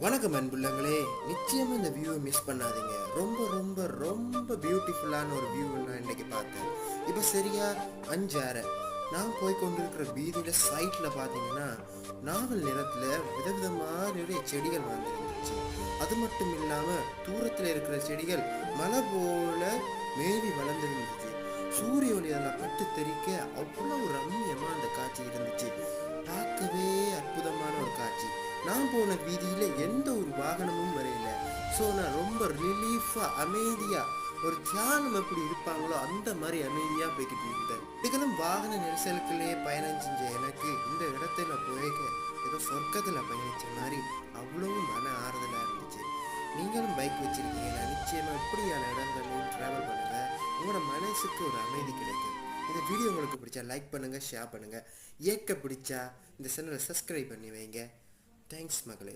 வணக்கம் அன்புள்ளங்களே. நிச்சயமா இந்த வியூவை மிஸ் பண்ணாதீங்க. ரொம்ப ரொம்ப ரொம்ப பியூட்டிஃபுல்லான ஒரு வியூவை நான் இன்னைக்கு பார்த்தேன். இப்போ சரியா 5:30 நான் போய் கொண்டிருக்கிற வீதியில சைட்ல பார்த்தீங்கன்னா நாவல் நிறத்தில் விதவிதமான நிறைய செடிகள் வந்துருந்துச்சு. அது மட்டும் இல்லாமல் தூரத்தில் இருக்கிற செடிகள் மலை போல மேவி வளர்ந்துருந்துச்சு. சூரிய ஒளி அதெல்லாம் பட்டு தெறிக்க அவ்வளவு ரம்மியமாக அந்த காட்சி இருந்துச்சு. பார்க்கவே அற்புதமான ஒரு காட்சி. நான் போன வீதியில எந்த ஒரு வாகனமும் வரையில. ஸோ நான் ரொம்ப ரிலீஃபாக அமைதியாக ஒரு தியானம் எப்படி இருப்பாங்களோ அந்த மாதிரி அமைதியாக போய்கிட்டு இருந்தேன். இதுக்கெல்லாம் வாகன நெரிசலுக்குள்ளேயே பயணம் செஞ்ச எனக்கு இந்த இடத்துல போய்க்க ஏதோ சொர்க்கத்தில் பயணித்த மாதிரி அவ்வளவு மன ஆறுதலாக இருந்துச்சு. நீங்களும் பைக் வச்சுருக்கீங்கன்னா நிச்சயமாக இப்படியான இடங்களையும் ட்ராவல் பண்ணுங்கள். உங்களோட மனசுக்கு ஒரு அமைதி கிடைக்கும். இந்த வீடியோ உங்களுக்கு பிடிச்சா லைக் பண்ணுங்கள், ஷேர் பண்ணுங்கள். பிடிச்சா இந்த சேனலை சப்ஸ்கிரைப் பண்ணி வைங்க. தேங்க்ஸ் மகளே.